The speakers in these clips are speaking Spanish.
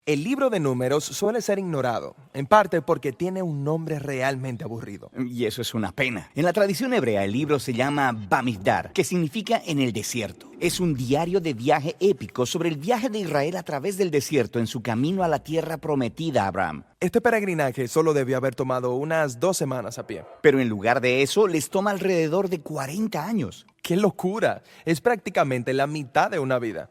El libro de Números suele ser ignorado, en parte porque tiene un nombre realmente aburrido. Y eso es una pena. En la tradición hebrea, el libro se llama Bamidbar, que significa en el desierto. Es un diario de viaje épico sobre el viaje de Israel a través del desierto en su camino a la tierra prometida a Abraham. Este peregrinaje solo debió haber tomado unas 2 semanas a pie. Pero en lugar de eso, les toma alrededor de 40 años. ¡Qué locura! Es prácticamente la mitad de una vida.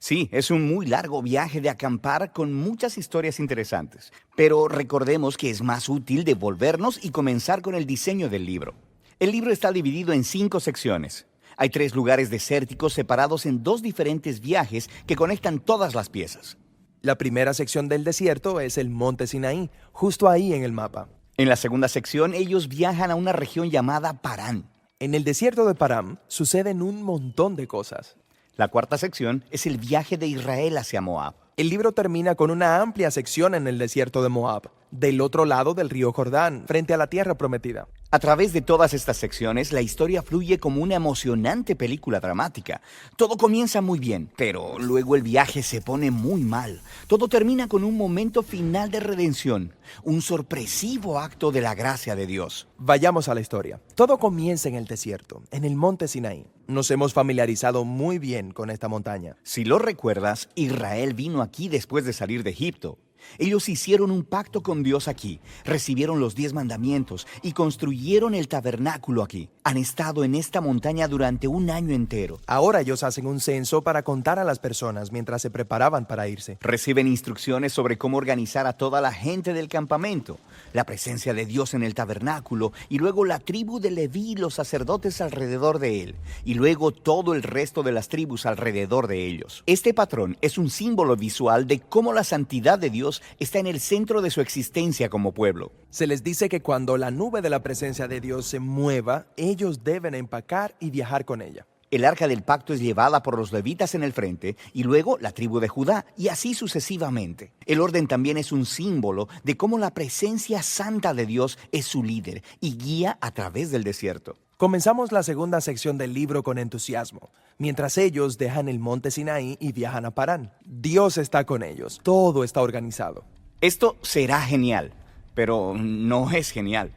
Sí, es un muy largo viaje de acampar con muchas historias interesantes. Pero recordemos que es más útil devolvernos y comenzar con el diseño del libro. El libro está dividido en 5 secciones. Hay 3 lugares desérticos separados en 2 diferentes viajes que conectan todas las piezas. La primera sección del desierto es el monte Sinaí, justo ahí en el mapa. En la segunda sección, ellos viajan a una región llamada Parán. En el desierto de Parán suceden un montón de cosas. La cuarta sección es el viaje de Israel hacia Moab. El libro termina con una amplia sección en el desierto de Moab, del otro lado del río Jordán, frente a la tierra prometida. A través de todas estas secciones, la historia fluye como una emocionante película dramática. Todo comienza muy bien, pero luego el viaje se pone muy mal. Todo termina con un momento final de redención, un sorpresivo acto de la gracia de Dios. Vayamos a la historia. Todo comienza en el desierto, en el monte Sinaí. Nos hemos familiarizado muy bien con esta montaña. Si lo recuerdas, Israel vino aquí después de salir de Egipto. Ellos hicieron un pacto con Dios aquí, recibieron los 10 mandamientos y construyeron el tabernáculo aquí. Han estado en esta montaña durante un año entero. Ahora ellos hacen un censo para contar a las personas mientras se preparaban para irse. Reciben instrucciones sobre cómo organizar a toda la gente del campamento, la presencia de Dios en el tabernáculo y luego la tribu de Leví y los sacerdotes alrededor de él, y luego todo el resto de las tribus alrededor de ellos. Este patrón es un símbolo visual de cómo la santidad de Dios está en el centro de su existencia como pueblo. Se les dice que cuando la nube de la presencia de Dios se mueva, ellos deben empacar y viajar con ella. El arca del pacto es llevada por los levitas en el frente y luego la tribu de Judá y así sucesivamente. El orden también es un símbolo de cómo la presencia santa de Dios es su líder y guía a través del desierto. Comenzamos la segunda sección del libro con entusiasmo, mientras ellos dejan el monte Sinaí y viajan a Parán. Dios está con ellos, todo está organizado. Esto será genial, pero no es genial.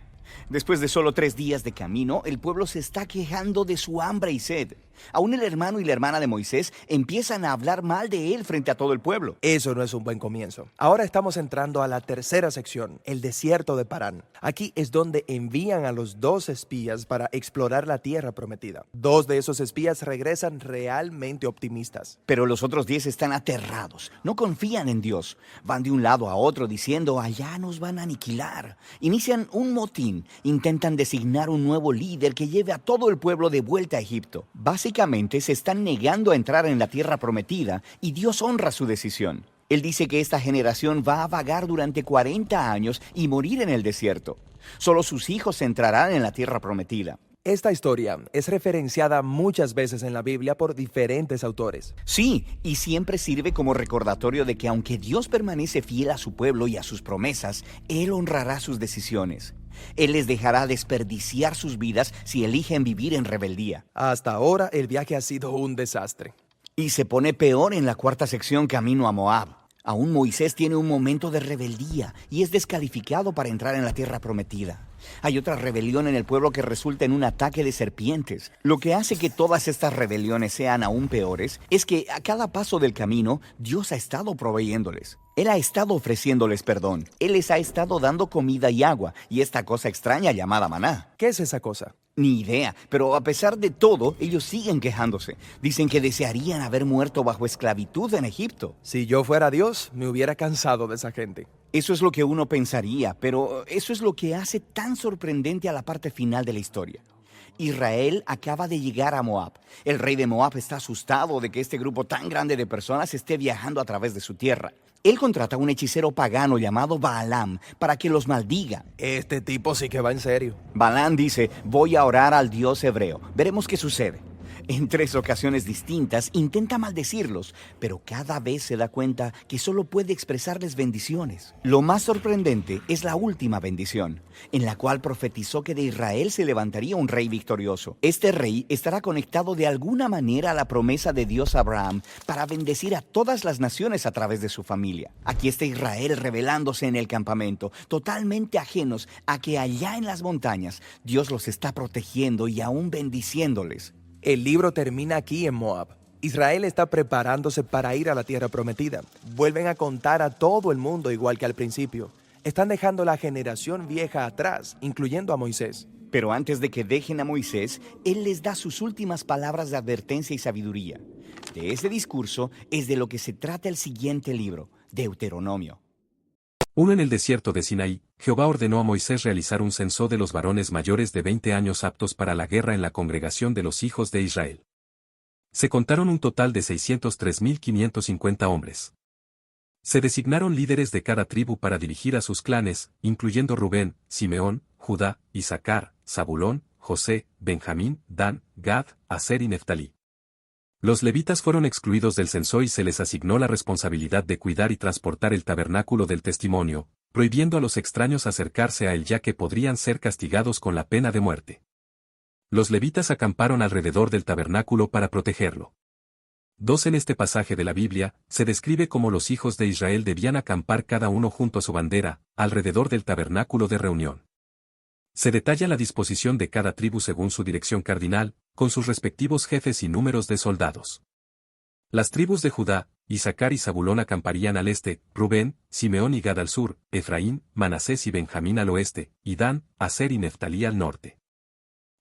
Después de solo 3 días de camino, el pueblo se está quejando de su hambre y sed. Aún el hermano y la hermana de Moisés empiezan a hablar mal de él frente a todo el pueblo. Eso no es un buen comienzo. Ahora estamos entrando a la tercera sección, el desierto de Parán. Aquí es donde envían a los 2 espías para explorar la tierra prometida. 2 de esos espías regresan realmente optimistas. Pero los otros 10 están aterrados, no confían en Dios. Van de un lado a otro diciendo, allá nos van a aniquilar. Inician un motín, intentan designar un nuevo líder que lleve a todo el pueblo de vuelta a Egipto. Básicamente se están negando a entrar en la tierra prometida y Dios honra su decisión. Él dice que esta generación va a vagar durante 40 años y morir en el desierto. Solo sus hijos entrarán en la tierra prometida. Esta historia es referenciada muchas veces en la Biblia por diferentes autores. Sí, y siempre sirve como recordatorio de que aunque Dios permanece fiel a su pueblo y a sus promesas, Él honrará sus decisiones. Él les dejará desperdiciar sus vidas si eligen vivir en rebeldía. Hasta ahora el viaje ha sido un desastre. Y se pone peor en la cuarta sección camino a Moab. Aún Moisés tiene un momento de rebeldía y es descalificado para entrar en la tierra prometida. Hay otra rebelión en el pueblo que resulta en un ataque de serpientes. Lo que hace que todas estas rebeliones sean aún peores es que a cada paso del camino Dios ha estado proveyéndoles. Él ha estado ofreciéndoles perdón. Él les ha estado dando comida y agua y esta cosa extraña llamada maná. ¿Qué es esa cosa? Ni idea, pero a pesar de todo, ellos siguen quejándose. Dicen que desearían haber muerto bajo esclavitud en Egipto. Si yo fuera Dios, me hubiera cansado de esa gente. Eso es lo que uno pensaría, pero eso es lo que hace tan sorprendente a la parte final de la historia. Israel acaba de llegar a Moab. El rey de Moab está asustado de que este grupo tan grande de personas esté viajando a través de su tierra. Él contrata a un hechicero pagano llamado Balaam para que los maldiga. Este tipo sí que va en serio. Balaam dice, voy a orar al Dios hebreo. Veremos qué sucede. En 3 ocasiones distintas intenta maldecirlos, pero cada vez se da cuenta que solo puede expresarles bendiciones. Lo más sorprendente es la última bendición, en la cual profetizó que de Israel se levantaría un rey victorioso. Este rey estará conectado de alguna manera a la promesa de Dios a Abraham para bendecir a todas las naciones a través de su familia. Aquí está Israel revelándose en el campamento, totalmente ajenos a que allá en las montañas Dios los está protegiendo y aún bendiciéndoles. El libro termina aquí en Moab. Israel está preparándose para ir a la tierra prometida. Vuelven a contar a todo el mundo igual que al principio. Están dejando la generación vieja atrás, incluyendo a Moisés. Pero antes de que dejen a Moisés, él les da sus últimas palabras de advertencia y sabiduría. De ese discurso es de lo que se trata el siguiente libro, Deuteronomio. En el desierto de Sinaí, Jehová ordenó a Moisés realizar un censo de los varones mayores de 20 años aptos para la guerra en la congregación de los hijos de Israel. Se contaron un total de 603.550 hombres. Se designaron líderes de cada tribu para dirigir a sus clanes, incluyendo Rubén, Simeón, Judá, Isaacar, Zabulón, José, Benjamín, Dan, Gad, Aser y Neftalí. Los levitas fueron excluidos del censo y se les asignó la responsabilidad de cuidar y transportar el tabernáculo del testimonio, prohibiendo a los extraños acercarse a él ya que podrían ser castigados con la pena de muerte. Los levitas acamparon alrededor del tabernáculo para protegerlo. 2 En este pasaje de la Biblia, se describe cómo los hijos de Israel debían acampar cada uno junto a su bandera, alrededor del tabernáculo de reunión. Se detalla la disposición de cada tribu según su dirección cardinal, con sus respectivos jefes y números de soldados. Las tribus de Judá, Isaacar y Zabulón acamparían al este, Rubén, Simeón y Gad al sur, Efraín, Manasés y Benjamín al oeste, y Dan, Aser y Neftalí al norte.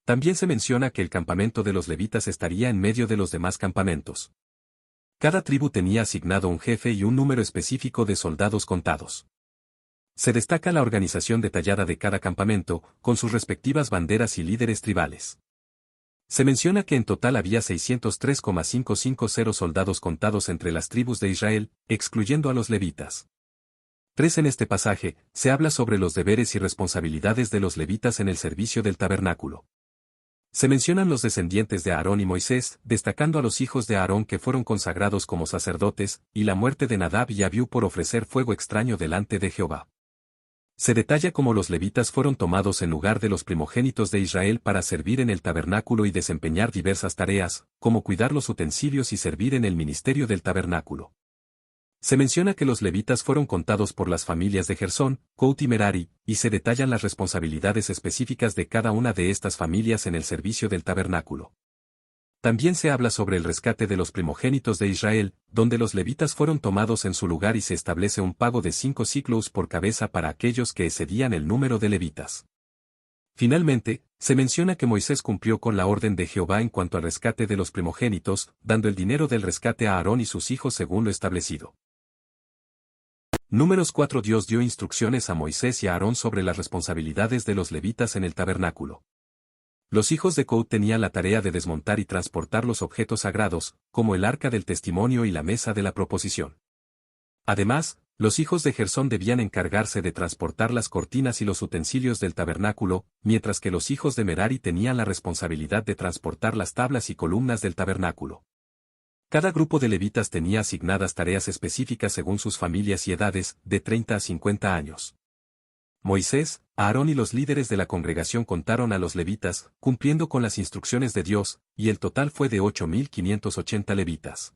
También se menciona que el campamento de los levitas estaría en medio de los demás campamentos. Cada tribu tenía asignado un jefe y un número específico de soldados contados. Se destaca la organización detallada de cada campamento, con sus respectivas banderas y líderes tribales. Se menciona que en total había 603,550 soldados contados entre las tribus de Israel, excluyendo a los levitas. 3 En este pasaje, se habla sobre los deberes y responsabilidades de los levitas en el servicio del tabernáculo. Se mencionan los descendientes de Aarón y Moisés, destacando a los hijos de Aarón que fueron consagrados como sacerdotes, y la muerte de Nadab y Abiú por ofrecer fuego extraño delante de Jehová. Se detalla cómo los levitas fueron tomados en lugar de los primogénitos de Israel para servir en el tabernáculo y desempeñar diversas tareas, como cuidar los utensilios y servir en el ministerio del tabernáculo. Se menciona que los levitas fueron contados por las familias de Gersón, Coat y Merari, y se detallan las responsabilidades específicas de cada una de estas familias en el servicio del tabernáculo. También se habla sobre el rescate de los primogénitos de Israel, donde los levitas fueron tomados en su lugar y se establece un pago de 5 siclos por cabeza para aquellos que excedían el número de levitas. Finalmente, se menciona que Moisés cumplió con la orden de Jehová en cuanto al rescate de los primogénitos, dando el dinero del rescate a Aarón y sus hijos según lo establecido. Números 4 Dios dio instrucciones a Moisés y a Aarón sobre las responsabilidades de los levitas en el tabernáculo. Los hijos de Coat tenían la tarea de desmontar y transportar los objetos sagrados, como el arca del testimonio y la mesa de la proposición. Además, los hijos de Gersón debían encargarse de transportar las cortinas y los utensilios del tabernáculo, mientras que los hijos de Merari tenían la responsabilidad de transportar las tablas y columnas del tabernáculo. Cada grupo de levitas tenía asignadas tareas específicas según sus familias y edades, de 30 a 50 años. Moisés, Aarón y los líderes de la congregación contaron a los levitas, cumpliendo con las instrucciones de Dios, y el total fue de 8.580 levitas.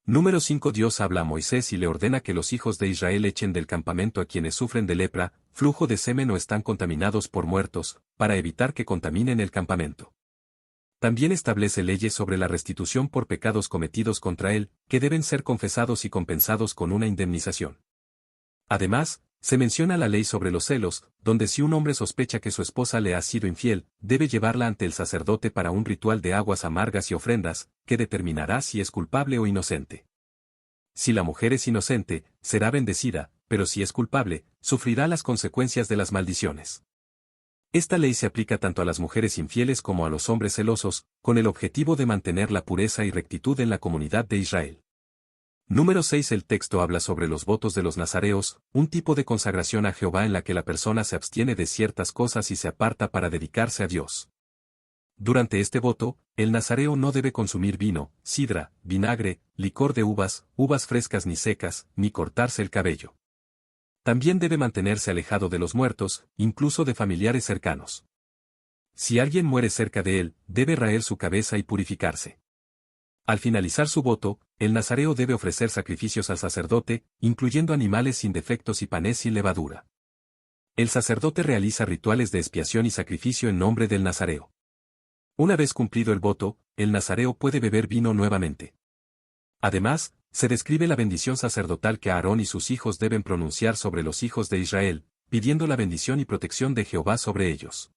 Número 5 Dios habla a Moisés y le ordena que los hijos de Israel echen del campamento a quienes sufren de lepra, flujo de semen o están contaminados por muertos, para evitar que contaminen el campamento. También establece leyes sobre la restitución por pecados cometidos contra él, que deben ser confesados y compensados con una indemnización. Además, se menciona la ley sobre los celos, donde si un hombre sospecha que su esposa le ha sido infiel, debe llevarla ante el sacerdote para un ritual de aguas amargas y ofrendas, que determinará si es culpable o inocente. Si la mujer es inocente, será bendecida, pero si es culpable, sufrirá las consecuencias de las maldiciones. Esta ley se aplica tanto a las mujeres infieles como a los hombres celosos, con el objetivo de mantener la pureza y rectitud en la comunidad de Israel. Número 6 El texto habla sobre los votos de los nazareos, un tipo de consagración a Jehová en la que la persona se abstiene de ciertas cosas y se aparta para dedicarse a Dios. durante este voto, el nazareo no debe consumir vino, sidra, vinagre, licor de uvas, uvas frescas ni secas, ni cortarse el cabello. También debe mantenerse alejado de los muertos, incluso de familiares cercanos. Si alguien muere cerca de él, debe raer su cabeza y purificarse. Al finalizar su voto, el nazareo debe ofrecer sacrificios al sacerdote, incluyendo animales sin defectos y panes sin levadura. El sacerdote realiza rituales de expiación y sacrificio en nombre del nazareo. Una vez cumplido el voto, el nazareo puede beber vino nuevamente. Además, se describe la bendición sacerdotal que Aarón y sus hijos deben pronunciar sobre los hijos de Israel, pidiendo la bendición y protección de Jehová sobre ellos.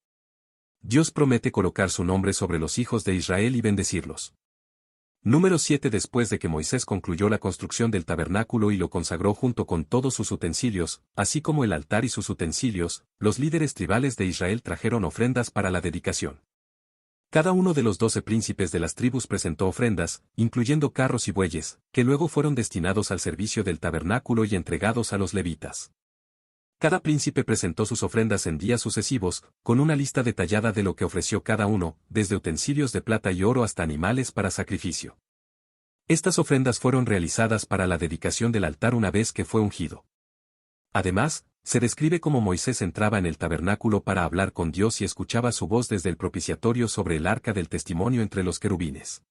Dios promete colocar su nombre sobre los hijos de Israel y bendecirlos. Número 7. Después de que Moisés concluyó la construcción del tabernáculo y lo consagró junto con todos sus utensilios, así como el altar y sus utensilios, los líderes tribales de Israel trajeron ofrendas para la dedicación. Cada uno de los 12 príncipes de las tribus presentó ofrendas, incluyendo carros y bueyes, que luego fueron destinados al servicio del tabernáculo y entregados a los levitas. Cada príncipe presentó sus ofrendas en días sucesivos, con una lista detallada de lo que ofreció cada uno, desde utensilios de plata y oro hasta animales para sacrificio. Estas ofrendas fueron realizadas para la dedicación del altar una vez que fue ungido. Además, se describe cómo Moisés entraba en el tabernáculo para hablar con Dios y escuchaba su voz desde el propiciatorio sobre el arca del testimonio entre los querubines.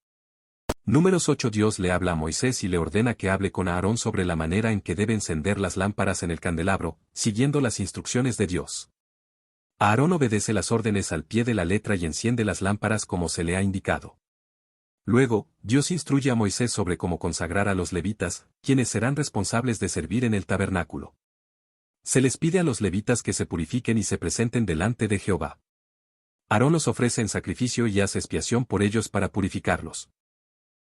Números 8. Dios le habla a Moisés y le ordena que hable con Aarón sobre la manera en que debe encender las lámparas en el candelabro, siguiendo las instrucciones de Dios. Aarón obedece las órdenes al pie de la letra y enciende las lámparas como se le ha indicado. Luego, Dios instruye a Moisés sobre cómo consagrar a los levitas, quienes serán responsables de servir en el tabernáculo. Se les pide a los levitas que se purifiquen y se presenten delante de Jehová. Aarón los ofrece en sacrificio y hace expiación por ellos para purificarlos.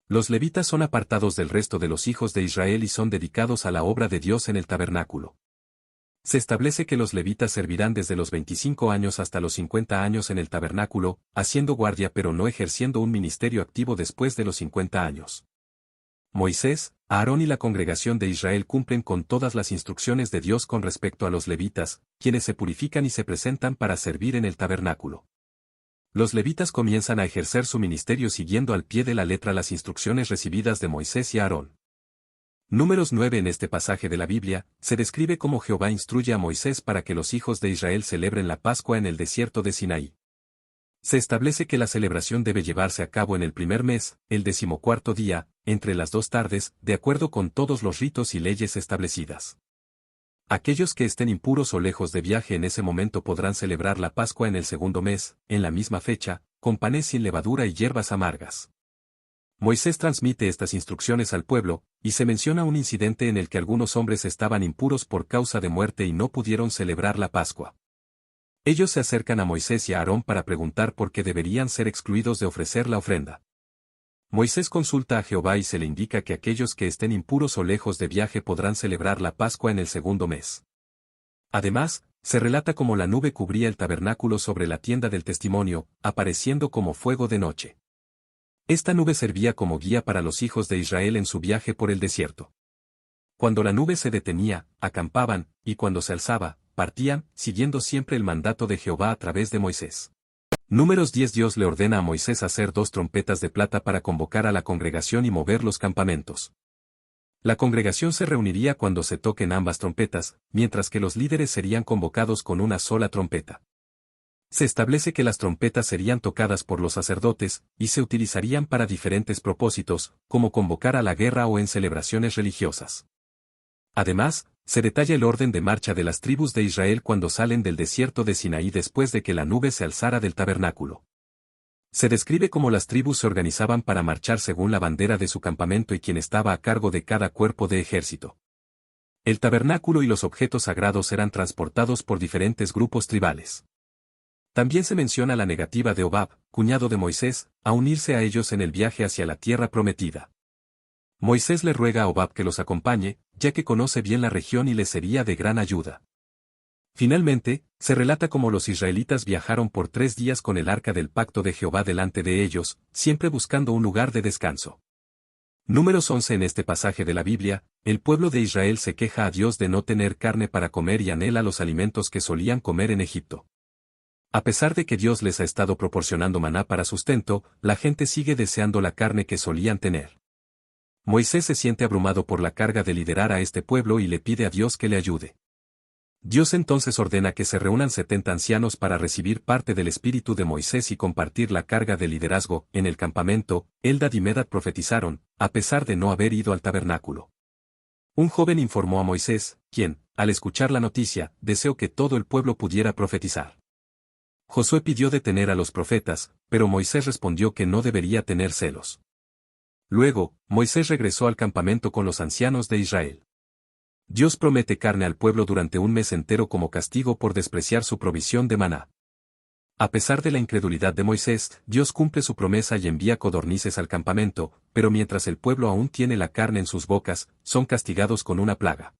Los levitas son apartados del resto de los hijos de Israel y son dedicados a la obra de Dios en el tabernáculo. Se establece que los levitas servirán desde los 25 años hasta los 50 años en el tabernáculo, haciendo guardia pero no ejerciendo un ministerio activo después de los 50 años. Moisés, Aarón y la congregación de Israel cumplen con todas las instrucciones de Dios con respecto a los levitas, quienes se purifican y se presentan para servir en el tabernáculo. Los levitas comienzan a ejercer su ministerio siguiendo al pie de la letra las instrucciones recibidas de Moisés y Aarón. Números 9. En este pasaje de la Biblia, se describe cómo Jehová instruye a Moisés para que los hijos de Israel celebren la Pascua en el desierto de Sinaí. Se establece que la celebración debe llevarse a cabo en el primer mes, el 14º día, entre las 2 tardes, de acuerdo con todos los ritos y leyes establecidas. Aquellos que estén impuros o lejos de viaje en ese momento podrán celebrar la Pascua en el segundo mes, en la misma fecha, con panes sin levadura y hierbas amargas. Moisés transmite estas instrucciones al pueblo, y se menciona un incidente en el que algunos hombres estaban impuros por causa de muerte y no pudieron celebrar la Pascua. Ellos se acercan a Moisés y a Aarón para preguntar por qué deberían ser excluidos de ofrecer la ofrenda. Moisés consulta a Jehová y se le indica que aquellos que estén impuros o lejos de viaje podrán celebrar la Pascua en el segundo mes. Además, se relata cómo la nube cubría el tabernáculo sobre la tienda del testimonio, apareciendo como fuego de noche. Esta nube servía como guía para los hijos de Israel en su viaje por el desierto. Cuando la nube se detenía, acampaban, y cuando se alzaba, partían, siguiendo siempre el mandato de Jehová a través de Moisés. Números 10. Dios le ordena a Moisés hacer 2 trompetas de plata para convocar a la congregación y mover los campamentos. La congregación se reuniría cuando se toquen ambas trompetas, mientras que los líderes serían convocados con una sola trompeta. Se establece que las trompetas serían tocadas por los sacerdotes, y se utilizarían para diferentes propósitos, como convocar a la guerra o en celebraciones religiosas. Además, se detalla el orden de marcha de las tribus de Israel cuando salen del desierto de Sinaí después de que la nube se alzara del tabernáculo. Se describe cómo las tribus se organizaban para marchar según la bandera de su campamento y quién estaba a cargo de cada cuerpo de ejército. El tabernáculo y los objetos sagrados eran transportados por diferentes grupos tribales. También se menciona la negativa de Hobab, cuñado de Moisés, a unirse a ellos en el viaje hacia la tierra prometida. Moisés le ruega a Hobab que los acompañe, ya que conoce bien la región y le sería de gran ayuda. Finalmente, se relata cómo los israelitas viajaron por 3 días con el arca del pacto de Jehová delante de ellos, siempre buscando un lugar de descanso. Números 11. En este pasaje de la Biblia, el pueblo de Israel se queja a Dios de no tener carne para comer y anhela los alimentos que solían comer en Egipto. A pesar de que Dios les ha estado proporcionando maná para sustento, la gente sigue deseando la carne que solían tener. Moisés se siente abrumado por la carga de liderar a este pueblo y le pide a Dios que le ayude. Dios entonces ordena que se reúnan 70 ancianos para recibir parte del espíritu de Moisés y compartir la carga de liderazgo. En el campamento, Eldad y Medad profetizaron, a pesar de no haber ido al tabernáculo. Un joven informó a Moisés, quien, al escuchar la noticia, deseó que todo el pueblo pudiera profetizar. Josué pidió detener a los profetas, pero Moisés respondió que no debería tener celos. Luego, Moisés regresó al campamento con los ancianos de Israel. Dios promete carne al pueblo durante un mes entero como castigo por despreciar su provisión de maná. A pesar de la incredulidad de Moisés, Dios cumple su promesa y envía codornices al campamento, pero mientras el pueblo aún tiene la carne en sus bocas, son castigados con una plaga.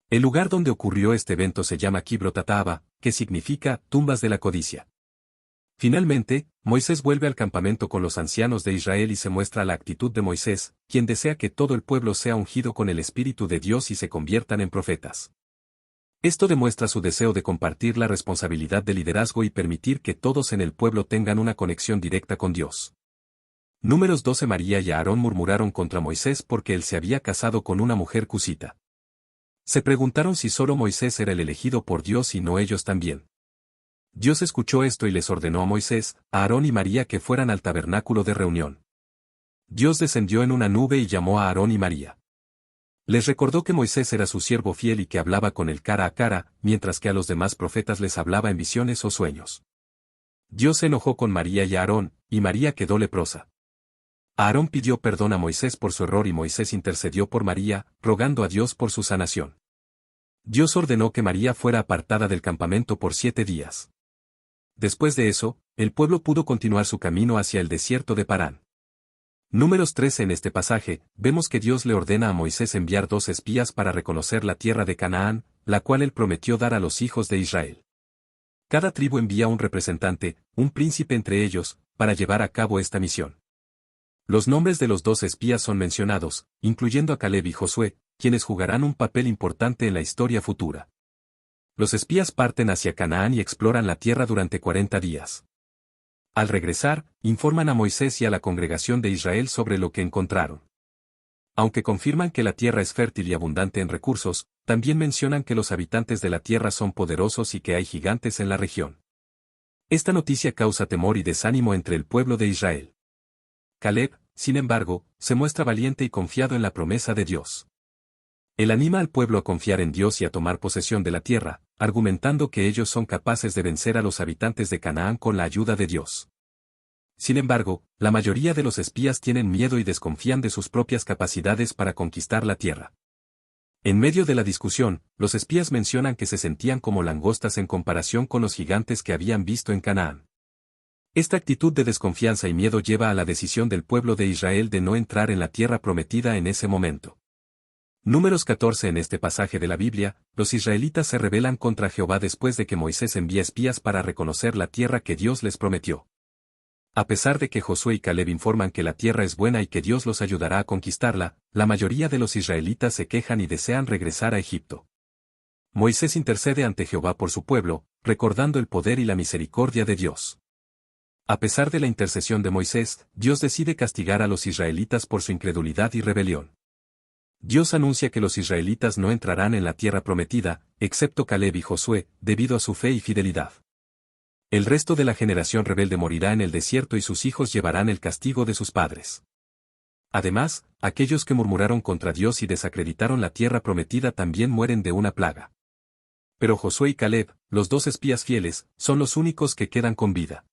El lugar donde ocurrió este evento se llama Kibrot Hataava, que significa tumbas de la codicia. Finalmente, Moisés vuelve al campamento con los ancianos de Israel y se muestra la actitud de Moisés, quien desea que todo el pueblo sea ungido con el Espíritu de Dios y se conviertan en profetas. Esto demuestra su deseo de compartir la responsabilidad de liderazgo y permitir que todos en el pueblo tengan una conexión directa con Dios. Números 12. María y Aarón murmuraron contra Moisés porque él se había casado con una mujer cusita. Se preguntaron si solo Moisés era el elegido por Dios y no ellos también. Dios escuchó esto y les ordenó a Moisés, a Aarón y María que fueran al tabernáculo de reunión. Dios descendió en una nube y llamó a Aarón y María. Les recordó que Moisés era su siervo fiel y que hablaba con él cara a cara, mientras que a los demás profetas les hablaba en visiones o sueños. Dios se enojó con María y Aarón, y María quedó leprosa. Aarón pidió perdón a Moisés por su error y Moisés intercedió por María, rogando a Dios por su sanación. Dios ordenó que María fuera apartada del campamento por 7 días. Después de eso, el pueblo pudo continuar su camino hacia el desierto de Parán. Números 13. En este pasaje, vemos que Dios le ordena a Moisés enviar 2 espías para reconocer la tierra de Canaán, la cual él prometió dar a los hijos de Israel. Cada tribu envía un representante, un príncipe entre ellos, para llevar a cabo esta misión. Los nombres de los 2 espías son mencionados, incluyendo a Caleb y Josué, quienes jugarán un papel importante en la historia futura. Los espías parten hacia Canaán y exploran la tierra durante 40 días. Al regresar, informan a Moisés y a la congregación de Israel sobre lo que encontraron. Aunque confirman que la tierra es fértil y abundante en recursos, también mencionan que los habitantes de la tierra son poderosos y que hay gigantes en la región. Esta noticia causa temor y desánimo entre el pueblo de Israel. Caleb, sin embargo, se muestra valiente y confiado en la promesa de Dios. Él anima al pueblo a confiar en Dios y a tomar posesión de la tierra, argumentando que ellos son capaces de vencer a los habitantes de Canaán con la ayuda de Dios. Sin embargo, la mayoría de los espías tienen miedo y desconfían de sus propias capacidades para conquistar la tierra. En medio de la discusión, los espías mencionan que se sentían como langostas en comparación con los gigantes que habían visto en Canaán. Esta actitud de desconfianza y miedo lleva a la decisión del pueblo de Israel de no entrar en la tierra prometida en ese momento. Números 14. En este pasaje de la Biblia, los israelitas se rebelan contra Jehová después de que Moisés envía espías para reconocer la tierra que Dios les prometió. A pesar de que Josué y Caleb informan que la tierra es buena y que Dios los ayudará a conquistarla, la mayoría de los israelitas se quejan y desean regresar a Egipto. Moisés intercede ante Jehová por su pueblo, recordando el poder y la misericordia de Dios. A pesar de la intercesión de Moisés, Dios decide castigar a los israelitas por su incredulidad y rebelión. Dios anuncia que los israelitas no entrarán en la tierra prometida, excepto Caleb y Josué, debido a su fe y fidelidad. El resto de la generación rebelde morirá en el desierto y sus hijos llevarán el castigo de sus padres. Además, aquellos que murmuraron contra Dios y desacreditaron la tierra prometida también mueren de una plaga. Pero Josué y Caleb, los 2 espías fieles, son los únicos que quedan con vida.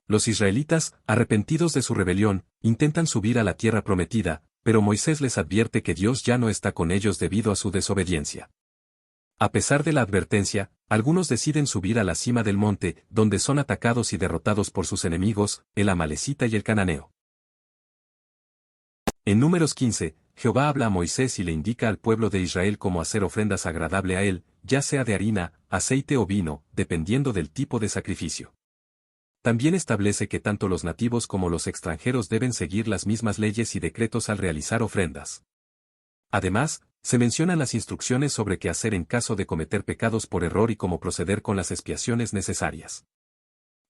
Los israelitas, arrepentidos de su rebelión, intentan subir a la tierra prometida, pero Moisés les advierte que Dios ya no está con ellos debido a su desobediencia. A pesar de la advertencia, algunos deciden subir a la cima del monte, donde son atacados y derrotados por sus enemigos, el amalecita y el cananeo. En Números 15, Jehová habla a Moisés y le indica al pueblo de Israel cómo hacer ofrendas agradable a él, ya sea de harina, aceite o vino, dependiendo del tipo de sacrificio. También establece que tanto los nativos como los extranjeros deben seguir las mismas leyes y decretos al realizar ofrendas. Además, se mencionan las instrucciones sobre qué hacer en caso de cometer pecados por error y cómo proceder con las expiaciones necesarias.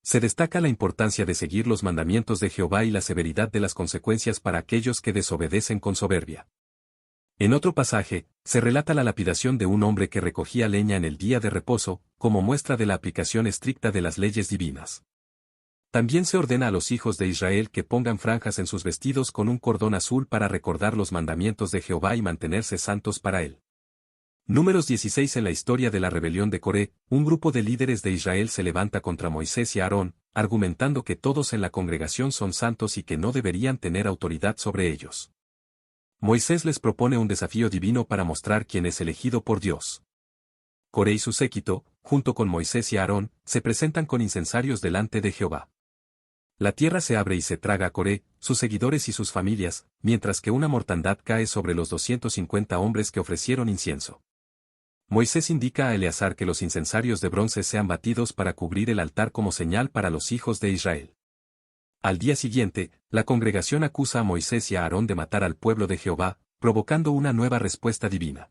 Se destaca la importancia de seguir los mandamientos de Jehová y la severidad de las consecuencias para aquellos que desobedecen con soberbia. En otro pasaje, se relata la lapidación de un hombre que recogía leña en el día de reposo, como muestra de la aplicación estricta de las leyes divinas. También se ordena a los hijos de Israel que pongan franjas en sus vestidos con un cordón azul para recordar los mandamientos de Jehová y mantenerse santos para él. Números 16. En la historia de la rebelión de Coré, un grupo de líderes de Israel se levanta contra Moisés y Aarón, argumentando que todos en la congregación son santos y que no deberían tener autoridad sobre ellos. Moisés les propone un desafío divino para mostrar quién es elegido por Dios. Coré y su séquito, junto con Moisés y Aarón, se presentan con incensarios delante de Jehová. La tierra se abre y se traga a Coré, sus seguidores y sus familias, mientras que una mortandad cae sobre los 250 hombres que ofrecieron incienso. Moisés indica a Eleazar que los incensarios de bronce sean batidos para cubrir el altar como señal para los hijos de Israel. Al día siguiente, la congregación acusa a Moisés y a Aarón de matar al pueblo de Jehová, provocando una nueva respuesta divina.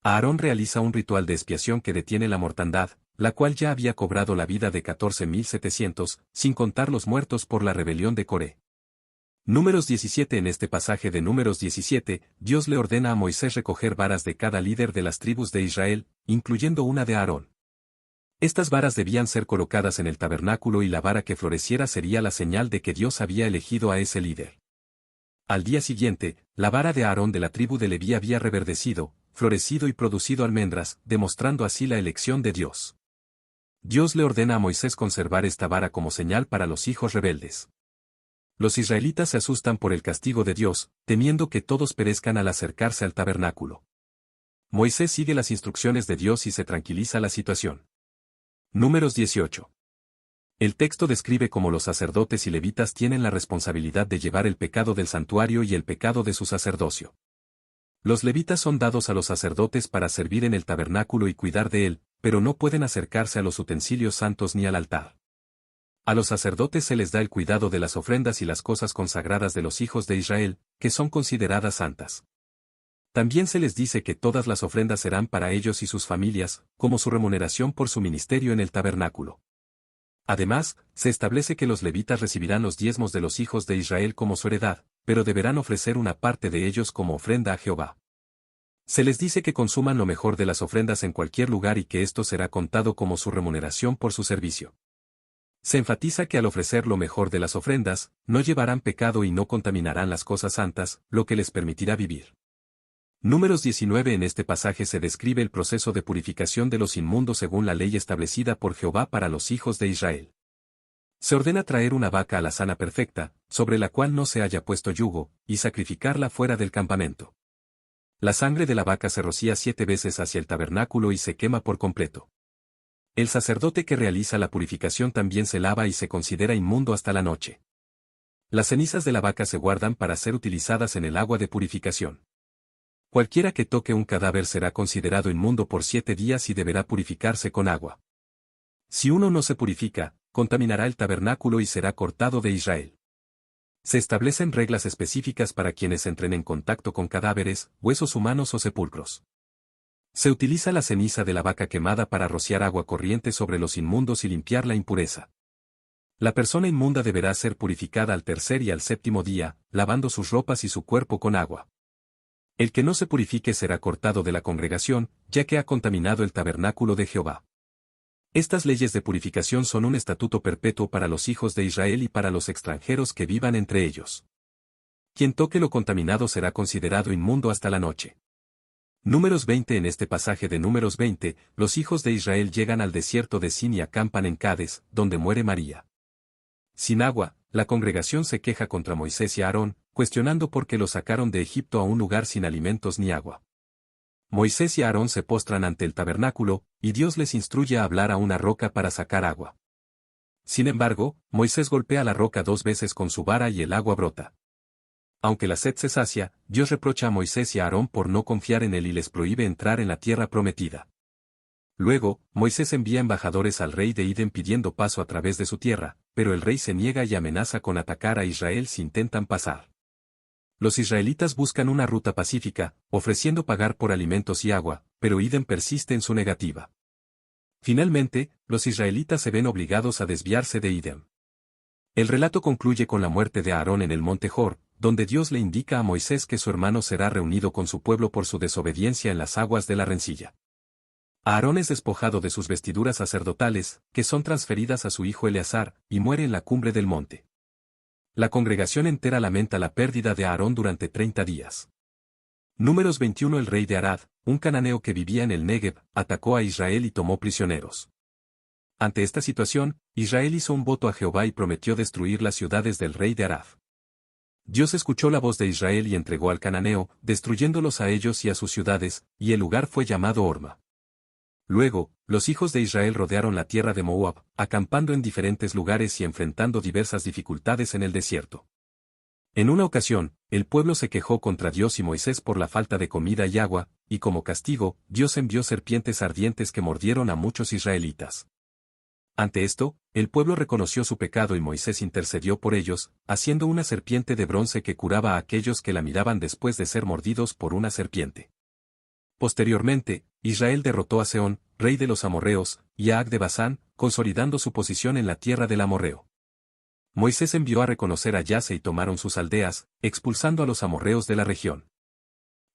Aarón realiza un ritual de expiación que detiene la mortandad, la cual ya había cobrado la vida de 14.700, sin contar los muertos por la rebelión de Coré. Números 17. En este pasaje de Números 17, Dios le ordena a Moisés recoger varas de cada líder de las tribus de Israel, incluyendo una de Aarón. Estas varas debían ser colocadas en el tabernáculo y la vara que floreciera sería la señal de que Dios había elegido a ese líder. Al día siguiente, la vara de Aarón de la tribu de Leví había reverdecido, florecido y producido almendras, demostrando así la elección de Dios. Dios le ordena a Moisés conservar esta vara como señal para los hijos rebeldes. Los israelitas se asustan por el castigo de Dios, temiendo que todos perezcan al acercarse al tabernáculo. Moisés sigue las instrucciones de Dios y se tranquiliza la situación. Números 18. El texto describe cómo los sacerdotes y levitas tienen la responsabilidad de llevar el pecado del santuario y el pecado de su sacerdocio. Los levitas son dados a los sacerdotes para servir en el tabernáculo y cuidar de él, pero no pueden acercarse a los utensilios santos ni al altar. A los sacerdotes se les da el cuidado de las ofrendas y las cosas consagradas de los hijos de Israel, que son consideradas santas. También se les dice que todas las ofrendas serán para ellos y sus familias, como su remuneración por su ministerio en el tabernáculo. Además, se establece que los levitas recibirán los diezmos de los hijos de Israel como su heredad, pero deberán ofrecer una parte de ellos como ofrenda a Jehová. Se les dice que consuman lo mejor de las ofrendas en cualquier lugar y que esto será contado como su remuneración por su servicio. Se enfatiza que al ofrecer lo mejor de las ofrendas, no llevarán pecado y no contaminarán las cosas santas, lo que les permitirá vivir. Números 19. En este pasaje se describe el proceso de purificación de los inmundos según la ley establecida por Jehová para los hijos de Israel. Se ordena traer una vaca alazana perfecta, sobre la cual no se haya puesto yugo, y sacrificarla fuera del campamento. La sangre de la vaca se rocía 7 veces hacia el tabernáculo y se quema por completo. El sacerdote que realiza la purificación también se lava y se considera inmundo hasta la noche. Las cenizas de la vaca se guardan para ser utilizadas en el agua de purificación. Cualquiera que toque un cadáver será considerado inmundo por 7 días y deberá purificarse con agua. Si uno no se purifica, contaminará el tabernáculo y será cortado de Israel. Se establecen reglas específicas para quienes entren en contacto con cadáveres, huesos humanos o sepulcros. Se utiliza la ceniza de la vaca quemada para rociar agua corriente sobre los inmundos y limpiar la impureza. La persona inmunda deberá ser purificada al tercer y al séptimo día, lavando sus ropas y su cuerpo con agua. El que no se purifique será cortado de la congregación, ya que ha contaminado el tabernáculo de Jehová. Estas leyes de purificación son un estatuto perpetuo para los hijos de Israel y para los extranjeros que vivan entre ellos. Quien toque lo contaminado será considerado inmundo hasta la noche. Números 20. En este pasaje de Números 20, los hijos de Israel llegan al desierto de Sin y acampan en Cades, donde muere María. Sin agua, la congregación se queja contra Moisés y Aarón, cuestionando por qué los sacaron de Egipto a un lugar sin alimentos ni agua. Moisés y Aarón se postran ante el tabernáculo, y Dios les instruye a hablar a una roca para sacar agua. Sin embargo, Moisés golpea la roca 2 veces con su vara y el agua brota. Aunque la sed se sacia, Dios reprocha a Moisés y a Aarón por no confiar en él y les prohíbe entrar en la tierra prometida. Luego, Moisés envía embajadores al rey de Edom pidiendo paso a través de su tierra, pero el rey se niega y amenaza con atacar a Israel si intentan pasar. Los israelitas buscan una ruta pacífica, ofreciendo pagar por alimentos y agua, pero Edom persiste en su negativa. Finalmente, los israelitas se ven obligados a desviarse de Idem. El relato concluye con la muerte de Aarón en el monte Hor, donde Dios le indica a Moisés que su hermano será reunido con su pueblo por su desobediencia en las aguas de la rencilla. Aarón es despojado de sus vestiduras sacerdotales, que son transferidas a su hijo Eleazar, y muere en la cumbre del monte. La congregación entera lamenta la pérdida de Aarón durante 30 días. Números 21. El rey de Arad, un cananeo que vivía en el Negev, atacó a Israel y tomó prisioneros. Ante esta situación, Israel hizo un voto a Jehová y prometió destruir las ciudades del rey de Arad. Dios escuchó la voz de Israel y entregó al cananeo, destruyéndolos a ellos y a sus ciudades, y el lugar fue llamado Horma. Luego, los hijos de Israel rodearon la tierra de Moab, acampando en diferentes lugares y enfrentando diversas dificultades en el desierto. En una ocasión, el pueblo se quejó contra Dios y Moisés por la falta de comida y agua, y como castigo, Dios envió serpientes ardientes que mordieron a muchos israelitas. Ante esto, el pueblo reconoció su pecado y Moisés intercedió por ellos, haciendo una serpiente de bronce que curaba a aquellos que la miraban después de ser mordidos por una serpiente. Posteriormente, Israel derrotó a Sehón, rey de los amorreos, y a Ag de Basán, consolidando su posición en la tierra del amorreo. Moisés envió a reconocer a Yase y tomaron sus aldeas, expulsando a los amorreos de la región.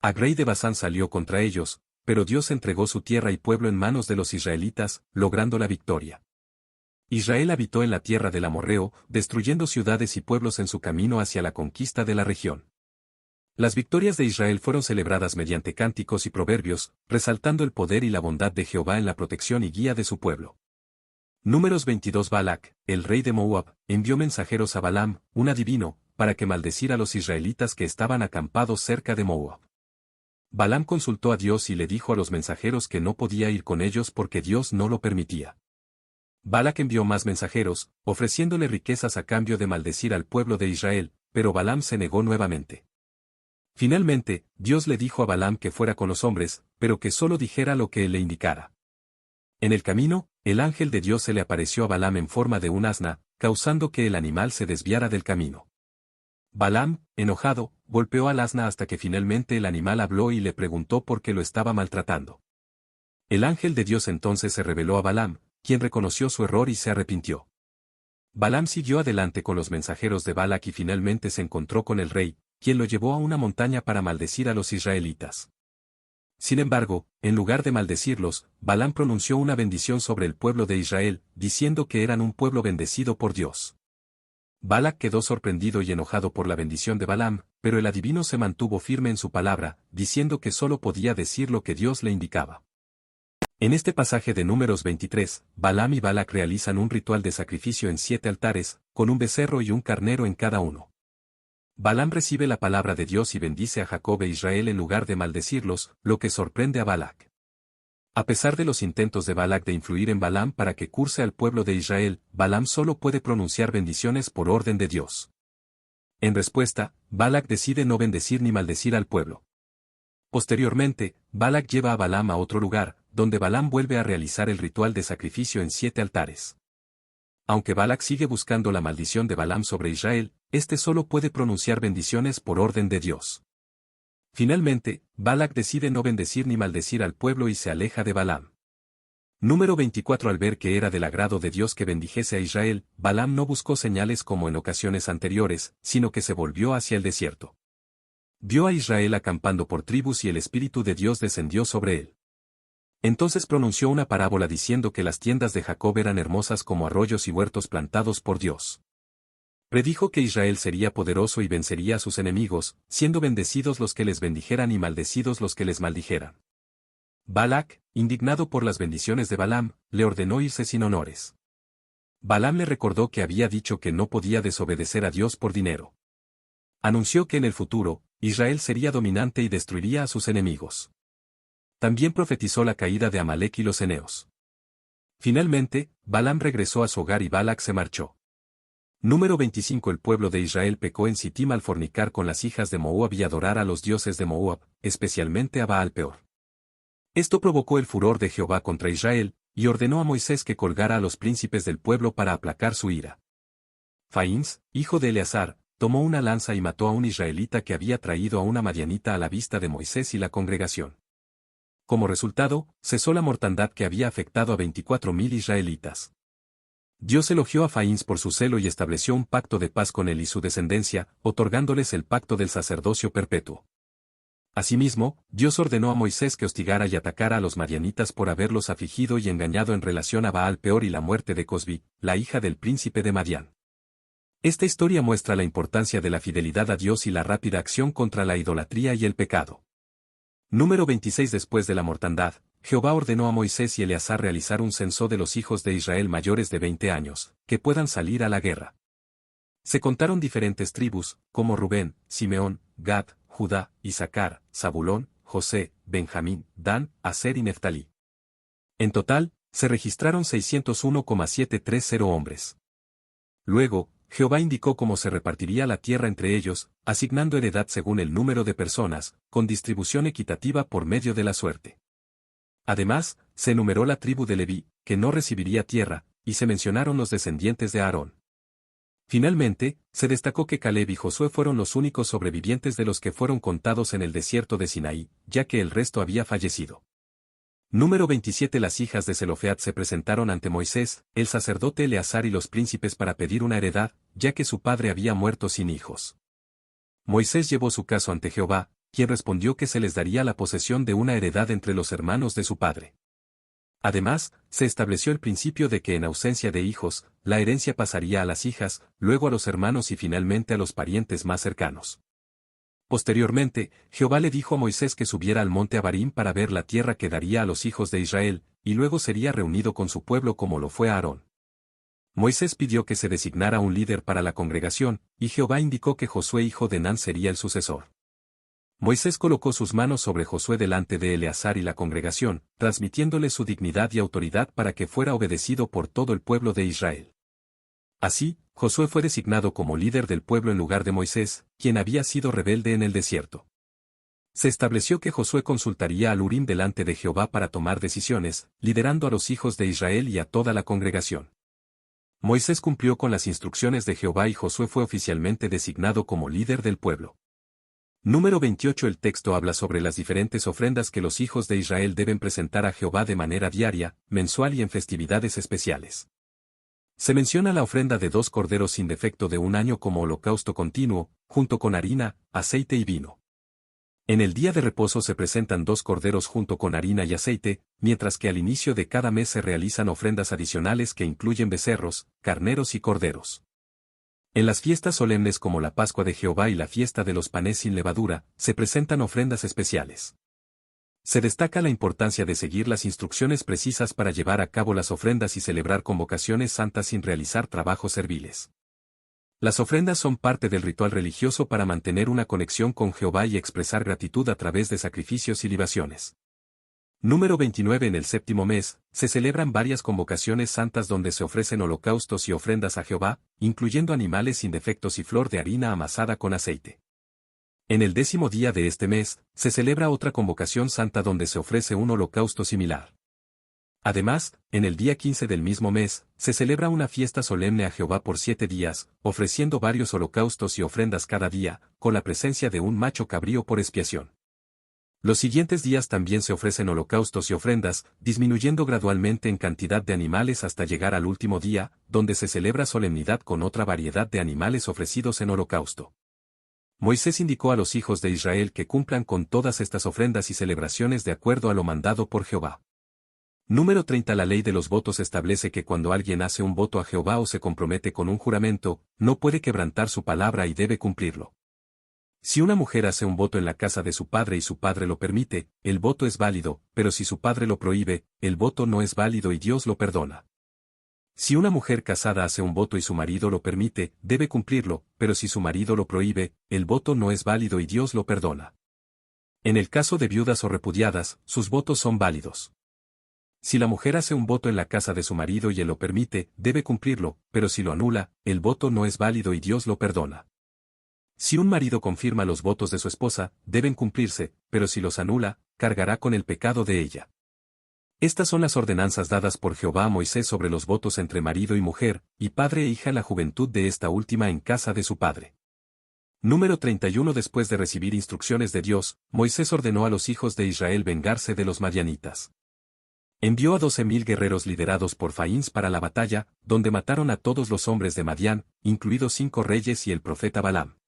Ag rey de Basán salió contra ellos, pero Dios entregó su tierra y pueblo en manos de los israelitas, logrando la victoria. Israel habitó en la tierra del amorreo, destruyendo ciudades y pueblos en su camino hacia la conquista de la región. Las victorias de Israel fueron celebradas mediante cánticos y proverbios, resaltando el poder y la bondad de Jehová en la protección y guía de su pueblo. Números 22. Balac, el rey de Moab, envió mensajeros a Balaam, un adivino, para que maldeciera a los israelitas que estaban acampados cerca de Moab. Balaam consultó a Dios y le dijo a los mensajeros que no podía ir con ellos porque Dios no lo permitía. Balac envió más mensajeros, ofreciéndole riquezas a cambio de maldecir al pueblo de Israel, pero Balaam se negó nuevamente. Finalmente, Dios le dijo a Balaam que fuera con los hombres, pero que solo dijera lo que él le indicara. En el camino, el ángel de Dios se le apareció a Balaam en forma de un asna, causando que el animal se desviara del camino. Balaam, enojado, golpeó al asna hasta que finalmente el animal habló y le preguntó por qué lo estaba maltratando. El ángel de Dios entonces se reveló a Balaam, quien reconoció su error y se arrepintió. Balaam siguió adelante con los mensajeros de Balac y finalmente se encontró con el rey, quien lo llevó a una montaña para maldecir a los israelitas. Sin embargo, en lugar de maldecirlos, Balaam pronunció una bendición sobre el pueblo de Israel, diciendo que eran un pueblo bendecido por Dios. Balac quedó sorprendido y enojado por la bendición de Balaam, pero el adivino se mantuvo firme en su palabra, diciendo que solo podía decir lo que Dios le indicaba. En este pasaje de Números 23, Balaam y Balac realizan un ritual de sacrificio en 7 altares, con un becerro y un carnero en cada uno. Balaam recibe la palabra de Dios y bendice a Jacob e Israel en lugar de maldecirlos, lo que sorprende a Balac. A pesar de los intentos de Balac de influir en Balaam para que curse al pueblo de Israel, Balaam solo puede pronunciar bendiciones por orden de Dios. En respuesta, Balac decide no bendecir ni maldecir al pueblo. Posteriormente, Balac lleva a Balaam a otro lugar, donde Balaam vuelve a realizar el ritual de sacrificio en 7 altares. Aunque Balac sigue buscando la maldición de Balaam sobre Israel, este solo puede pronunciar bendiciones por orden de Dios. Finalmente, Balac decide no bendecir ni maldecir al pueblo y se aleja de Balaam. Número 24. Al ver que era del agrado de Dios que bendijese a Israel, Balaam no buscó señales como en ocasiones anteriores, sino que se volvió hacia el desierto. Vio a Israel acampando por tribus y el Espíritu de Dios descendió sobre él. Entonces pronunció una parábola diciendo que las tiendas de Jacob eran hermosas como arroyos y huertos plantados por Dios. Predijo que Israel sería poderoso y vencería a sus enemigos, siendo bendecidos los que les bendijeran y maldecidos los que les maldijeran. Balac, indignado por las bendiciones de Balaam, le ordenó irse sin honores. Balaam le recordó que había dicho que no podía desobedecer a Dios por dinero. Anunció que en el futuro, Israel sería dominante y destruiría a sus enemigos. También profetizó la caída de Amalek y los eneos. Finalmente, Balaam regresó a su hogar y Balac se marchó. Número 25. El pueblo de Israel pecó en Sittim al fornicar con las hijas de Moab y adorar a los dioses de Moab, especialmente a Baal Peor. Esto provocó el furor de Jehová contra Israel, y ordenó a Moisés que colgara a los príncipes del pueblo para aplacar su ira. Faíns, hijo de Eleazar, tomó una lanza y mató a un israelita que había traído a una madianita a la vista de Moisés y la congregación. como resultado, cesó la mortandad que había afectado a 24.000 israelitas. Dios elogió a Faíns por su celo y estableció un pacto de paz con él y su descendencia, otorgándoles el pacto del sacerdocio perpetuo. Asimismo, Dios ordenó a Moisés que hostigara y atacara a los madianitas por haberlos afligido y engañado en relación a Baal Peor y la muerte de Cosbi, la hija del príncipe de Madián. Esta historia muestra la importancia de la fidelidad a Dios y la rápida acción contra la idolatría y el pecado. Número 26. Después de la mortandad, Jehová ordenó a Moisés y Eleazar realizar un censo de los hijos de Israel mayores de 20 años, que puedan salir a la guerra. Se contaron diferentes tribus, como Rubén, Simeón, Gad, Judá, Isaacar, Zabulón, José, Benjamín, Dan, Aser y Neftalí. En total, se registraron 601,730 hombres. Luego, Jehová indicó cómo se repartiría la tierra entre ellos, asignando heredad según el número de personas, con distribución equitativa por medio de la suerte. Además, se enumeró la tribu de Leví, que no recibiría tierra, y se mencionaron los descendientes de Aarón. Finalmente, se destacó que Caleb y Josué fueron los únicos sobrevivientes de los que fueron contados en el desierto de Sinaí, ya que el resto había fallecido. Número 27. Las hijas de Zelofead se presentaron ante Moisés, el sacerdote Eleazar y los príncipes para pedir una heredad, ya que su padre había muerto sin hijos. Moisés llevó su caso ante Jehová, quien respondió que se les daría la posesión de una heredad entre los hermanos de su padre. Además, se estableció el principio de que en ausencia de hijos, la herencia pasaría a las hijas, luego a los hermanos y finalmente a los parientes más cercanos. Posteriormente, Jehová le dijo a Moisés que subiera al monte Abarim para ver la tierra que daría a los hijos de Israel, y luego sería reunido con su pueblo como lo fue Aarón. Moisés pidió que se designara un líder para la congregación, y Jehová indicó que Josué hijo de Nun sería el sucesor. Moisés colocó sus manos sobre Josué delante de Eleazar y la congregación, transmitiéndole su dignidad y autoridad para que fuera obedecido por todo el pueblo de Israel. Así, Josué fue designado como líder del pueblo en lugar de Moisés, quien había sido rebelde en el desierto. Se estableció que Josué consultaría al Urim delante de Jehová para tomar decisiones, liderando a los hijos de Israel y a toda la congregación. Moisés cumplió con las instrucciones de Jehová y Josué fue oficialmente designado como líder del pueblo. Número 28. El texto habla sobre las diferentes ofrendas que los hijos de Israel deben presentar a Jehová de manera diaria, mensual y en festividades especiales. Se menciona la ofrenda de 2 corderos sin defecto de un año como holocausto continuo, junto con harina, aceite y vino. En el día de reposo se presentan 2 corderos junto con harina y aceite, mientras que al inicio de cada mes se realizan ofrendas adicionales que incluyen becerros, carneros y corderos. En las fiestas solemnes como la Pascua de Jehová y la fiesta de los panes sin levadura, se presentan ofrendas especiales. Se destaca la importancia de seguir las instrucciones precisas para llevar a cabo las ofrendas y celebrar convocaciones santas sin realizar trabajos serviles. Las ofrendas son parte del ritual religioso para mantener una conexión con Jehová y expresar gratitud a través de sacrificios y libaciones. Número 29. En el 7º mes, se celebran varias convocaciones santas donde se ofrecen holocaustos y ofrendas a Jehová, incluyendo animales sin defectos y flor de harina amasada con aceite. En el 10º día de este mes, se celebra otra convocación santa donde se ofrece un holocausto similar. Además, en el día 15 del mismo mes, se celebra una fiesta solemne a Jehová por 7 días, ofreciendo varios holocaustos y ofrendas cada día, con la presencia de un macho cabrío por expiación. Los siguientes días también se ofrecen holocaustos y ofrendas, disminuyendo gradualmente en cantidad de animales hasta llegar al último día, donde se celebra solemnidad con otra variedad de animales ofrecidos en holocausto. Moisés indicó a los hijos de Israel que cumplan con todas estas ofrendas y celebraciones de acuerdo a lo mandado por Jehová. Número 30. La ley de los votos establece que cuando alguien hace un voto a Jehová o se compromete con un juramento, no puede quebrantar su palabra y debe cumplirlo. Si una mujer hace un voto en la casa de su padre y su padre lo permite, el voto es válido, pero si su padre lo prohíbe, el voto no es válido y Dios lo perdona. Si una mujer casada hace un voto y su marido lo permite, debe cumplirlo, pero si su marido lo prohíbe, el voto no es válido y Dios lo perdona. En el caso de viudas o repudiadas, sus votos son válidos. Si la mujer hace un voto en la casa de su marido y él lo permite, debe cumplirlo, pero si lo anula, el voto no es válido y Dios lo perdona. Si un marido confirma los votos de su esposa, deben cumplirse, pero si los anula, cargará con el pecado de ella. Estas son las ordenanzas dadas por Jehová a Moisés sobre los votos entre marido y mujer, y padre e hija en la juventud de esta última en casa de su padre. Número 31. Después de recibir instrucciones de Dios, Moisés ordenó a los hijos de Israel vengarse de los madianitas. Envió a 12,000 guerreros liderados por Faíns para la batalla, donde mataron a todos los hombres de Madián, incluidos 5 reyes y el profeta Balaam.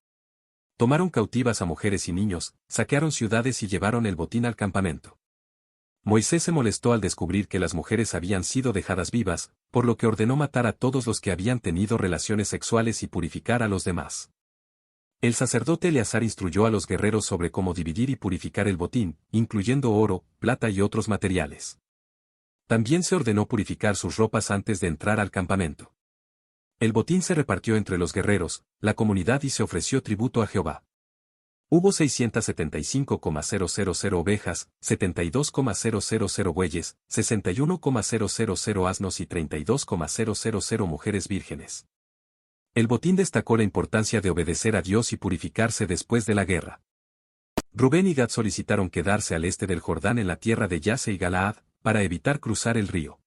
Tomaron cautivas a mujeres y niños, saquearon ciudades y llevaron el botín al campamento. Moisés se molestó al descubrir que las mujeres habían sido dejadas vivas, por lo que ordenó matar a todos los que habían tenido relaciones sexuales y purificar a los demás. El sacerdote Eleazar instruyó a los guerreros sobre cómo dividir y purificar el botín, incluyendo oro, plata y otros materiales. También se ordenó purificar sus ropas antes de entrar al campamento. El botín se repartió entre los guerreros, la comunidad y se ofreció tributo a Jehová. Hubo 675,000 ovejas, 72,000 bueyes, 61,000 asnos y 32,000 mujeres vírgenes. El botín destacó la importancia de obedecer a Dios y purificarse después de la guerra. Rubén y Gad solicitaron quedarse al este del Jordán en la tierra de Yase y Galaad, para evitar cruzar el río.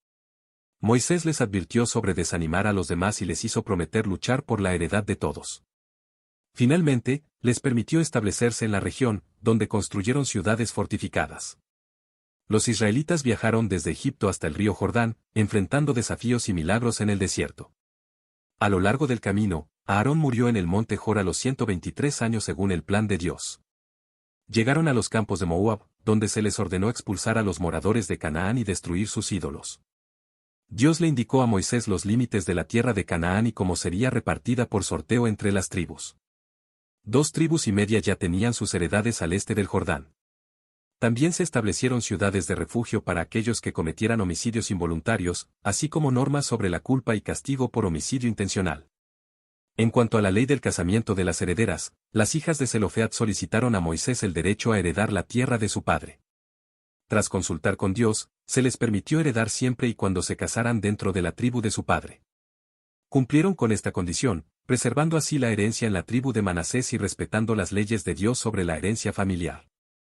Moisés les advirtió sobre desanimar a los demás y les hizo prometer luchar por la heredad de todos. Finalmente, les permitió establecerse en la región, donde construyeron ciudades fortificadas. Los israelitas viajaron desde Egipto hasta el río Jordán, enfrentando desafíos y milagros en el desierto. A lo largo del camino, Aarón murió en el monte Jor a los 123 años según el plan de Dios. Llegaron a los campos de Moab, donde se les ordenó expulsar a los moradores de Canaán y destruir sus ídolos. Dios le indicó a Moisés los límites de la tierra de Canaán y cómo sería repartida por sorteo entre las tribus. 2,5 tribus ya tenían sus heredades al este del Jordán. También se establecieron ciudades de refugio para aquellos que cometieran homicidios involuntarios, así como normas sobre la culpa y castigo por homicidio intencional. En cuanto a la ley del casamiento de las herederas, las hijas de Zelofead solicitaron a Moisés el derecho a heredar la tierra de su padre. Tras consultar con Dios, se les permitió heredar siempre y cuando se casaran dentro de la tribu de su padre. Cumplieron con esta condición, preservando así la herencia en la tribu de Manasés y respetando las leyes de Dios sobre la herencia familiar.